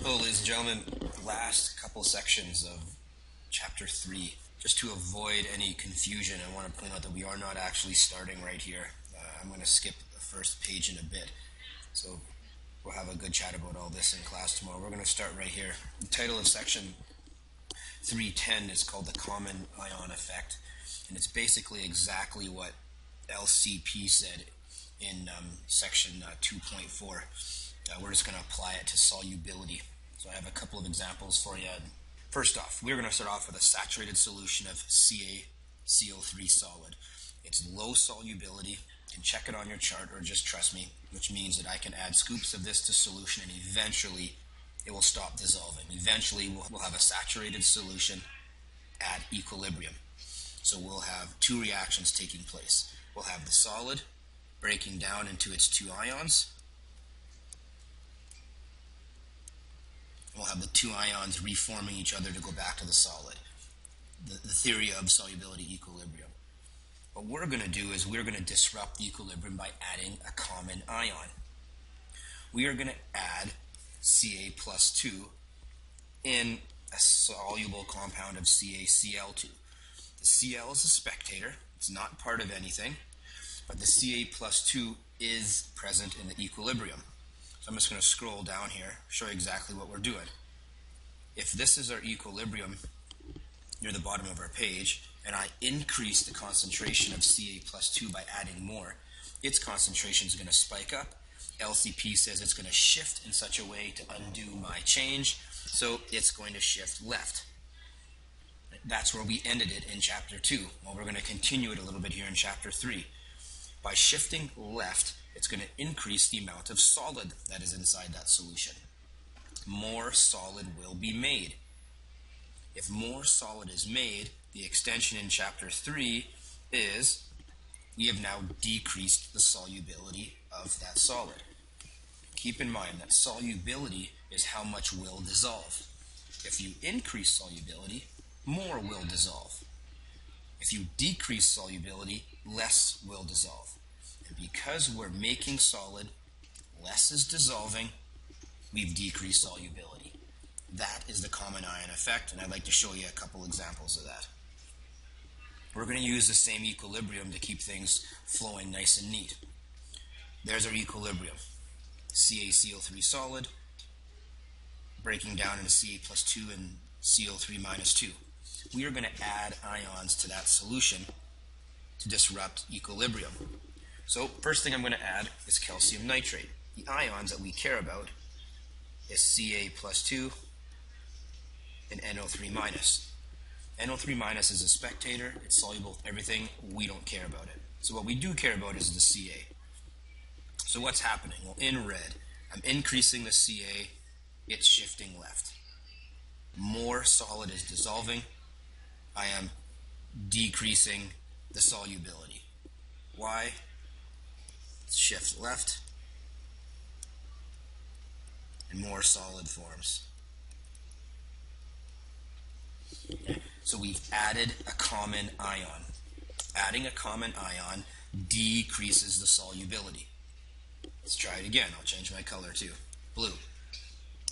Well, ladies and gentlemen, last couple sections of Chapter 3. Just to avoid any confusion, I want to point out that we are not actually starting right here. I'm going to skip the first page in a bit. So we'll have a good chat about all this in class tomorrow. We're going to start right here. The title of section 310 is called The Common Ion Effect. And it's basically exactly what LCP said in section 2.4. We're just going to apply it to solubility. So I have a couple of examples for you. First off, we're going to start off with a saturated solution of CaCO3 solid. It's low solubility. You can check it on your chart or just trust me, which means that I can add scoops of this to solution and eventually it will stop dissolving. Eventually we'll have a saturated solution at equilibrium. So we'll have two reactions taking place. We'll have the solid breaking down into its two ions. We'll have the two ions reforming each other to go back to the solid. The theory of solubility equilibrium. What we're going to do is we're going to disrupt the equilibrium by adding a common ion. We are going to add Ca plus 2 in a soluble compound of CaCl2. The Cl is a spectator. It's not part of anything, but the Ca plus 2 is present in the equilibrium. So I'm just going to scroll down here, show you exactly what we're doing. If this is our equilibrium near the bottom of our page, and I increase the concentration of Ca plus 2 by adding more, its concentration is going to spike up. LCP says it's going to shift in such a way to undo my change, so it's going to shift left. That's where we ended it in Chapter 2. Well, we're going to continue it a little bit here in Chapter 3. By shifting left, it's going to increase the amount of solid that is inside that solution. More solid will be made. If more solid is made, the extension in Chapter 3 is we have now decreased the solubility of that solid. Keep in mind that solubility is how much will dissolve. If you increase solubility, more will dissolve. If you decrease solubility, less will dissolve. And because we're making solid, less is dissolving, we've decreased solubility. That is the common ion effect, and I'd like to show you a couple examples of that. We're going to use the same equilibrium to keep things flowing nice and neat. There's our equilibrium. CaCO3 solid, breaking down into Ca plus 2 and CO3 minus 2. We are going to add ions to that solution to disrupt equilibrium. So first thing I'm going to add is calcium nitrate. The ions that we care about is Ca plus 2 and NO3 minus. NO3 minus is a spectator. It's soluble with everything. We don't care about it. So what we do care about is the Ca. So what's happening? Well, in red, I'm increasing the Ca. It's shifting left. More solid is dissolving. I am decreasing the solubility. Why? Shift left, and more solid forms. Okay. So we've added a common ion. Adding a common ion decreases the solubility. Let's try it again. I'll change my color to blue.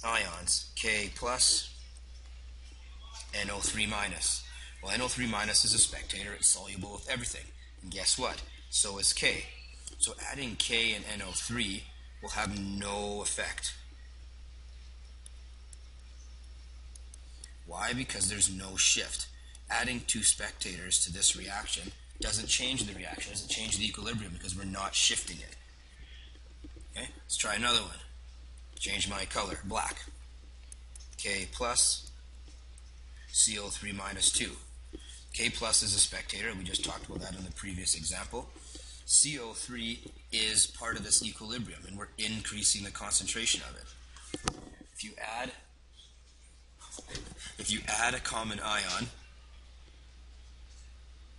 Ions, K plus, NO3 minus. Well, NO3 minus is a spectator. It's soluble with everything. And guess what? So is K. So adding K and NO3 will have no effect. Why? Because there's no shift. Adding two spectators to this reaction doesn't change the reaction, doesn't change the equilibrium because we're not shifting it. Okay, let's try another one. Change my color, black. K plus, CO3 minus 2. K plus is a spectator. We just talked about that in the previous example. CO3 is part of this equilibrium, and we're increasing the concentration of it. If you add a common ion,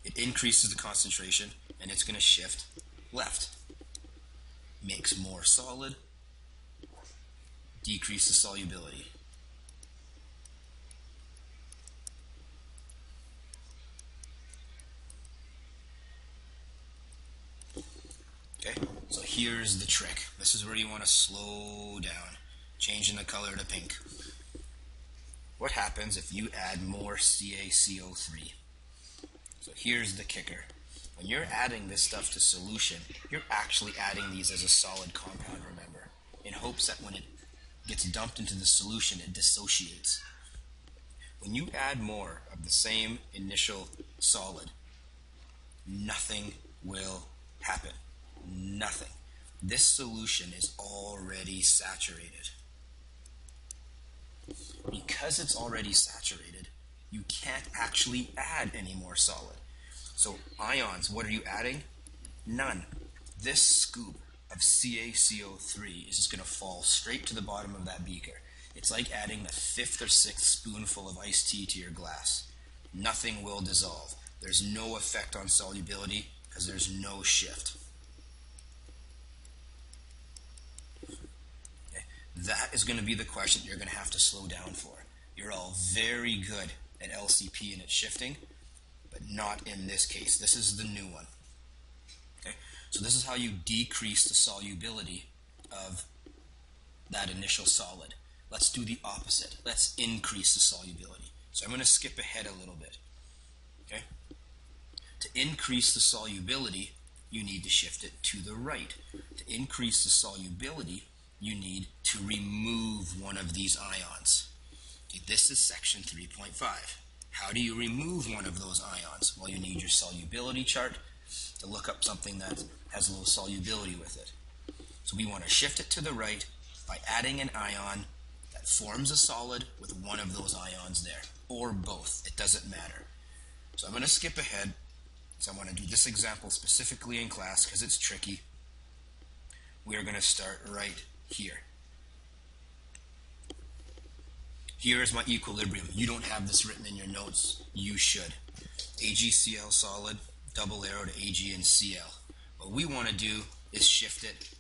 it increases the concentration, and it's going to shift left. Makes more solid, decrease the solubility. Okay, so here's the trick. This is where you want to slow down. changing the color to pink. What happens if you add more CaCO3? So here's the kicker. When you're adding this stuff to solution, you're actually adding these as a solid compound, remember, in hopes that when it gets dumped into the solution, it dissociates. When you add more of the same initial solid, nothing will happen. Nothing. This solution is already saturated. Because it's already saturated, you can't actually add any more solid. So ions, what are you adding? None. This scoop of CaCO3 is just going to fall straight to the bottom of that beaker. It's like adding the 5th or 6th spoonful of iced tea to your glass. Nothing will dissolve. There's no effect on solubility because there's no shift. Okay. That is going to be the question you're going to have to slow down for. You're all very good at LCP and its shifting, but not in this case. This is the new one. Okay? So this is how you decrease the solubility of that initial solid. Let's do the opposite. Let's increase the solubility. So I'm going to skip ahead a little bit. Okay? To increase the solubility, you need to shift it to the right. To increase the solubility, you need to remove one of these ions. Okay, this is section 3.5. How do you remove one of those ions? Well, you need your solubility chart to look up something that has a little solubility with it. So we want to shift it to the right by adding an ion that forms a solid with one of those ions there, or both. It doesn't matter. So I'm going to skip ahead. So I want to do this example specifically in class because it's tricky. We are going to start right here. Here is my equilibrium. You don't have this written in your notes. You should. AgCl solid, double arrow to Ag and Cl. What we want to do is shift it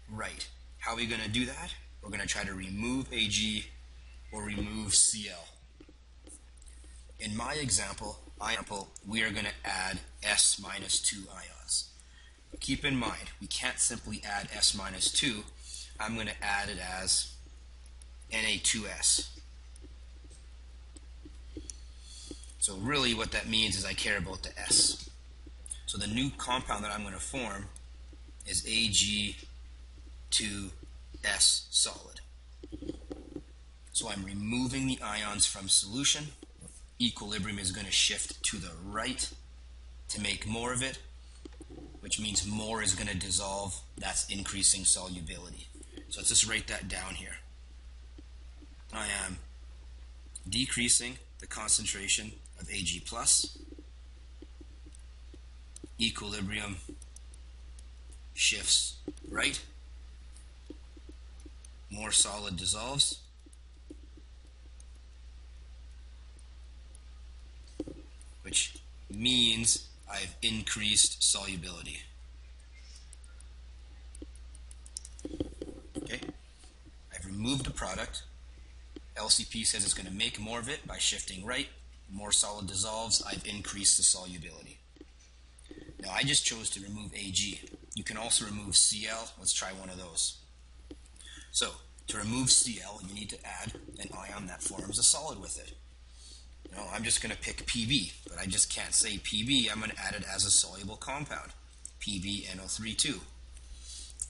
right. How are we going to do that? We're going to try to remove Ag or remove Cl. In my example, we are going to add S minus 2 ions. But keep in mind, we can't simply add S minus 2. I'm going to add it as Na2S. So really what that means is I care about the S. So the new compound that I'm going to form is Ag2S solid. So I'm removing the ions from solution. Equilibrium is going to shift to the right to make more of it, which means more is going to dissolve. That's increasing solubility. So let's just write that down here. I am decreasing the concentration of Ag+. Equilibrium shifts right. More solid dissolves. Which means I've increased solubility. Okay? I've removed a product. LCP says it's going to make more of it by shifting right. More solid dissolves. I've increased the solubility. Now I just chose to remove Ag. You can also remove Cl. Let's try one of those. So to remove Cl, you need to add an ion that forms a solid with it. No, I'm just going to pick Pb, but I just can't say Pb. I'm going to add it as a soluble compound, PbNO3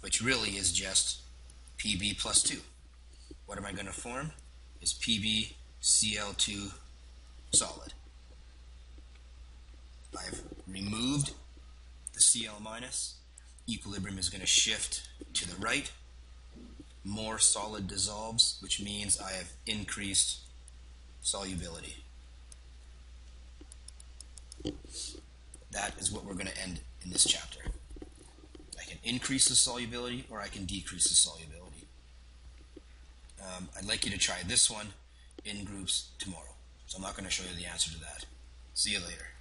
which really is just Pb plus 2. What am I going to form? Is PbCl2 solid. I've removed the Cl minus. Equilibrium is going to shift to the right. More solid dissolves, which means I have increased solubility. That is what we're going to end in this chapter. I can increase the solubility or I can decrease the solubility. I'd like you to try this one in groups tomorrow. So I'm not going to show you the answer to that. See you later.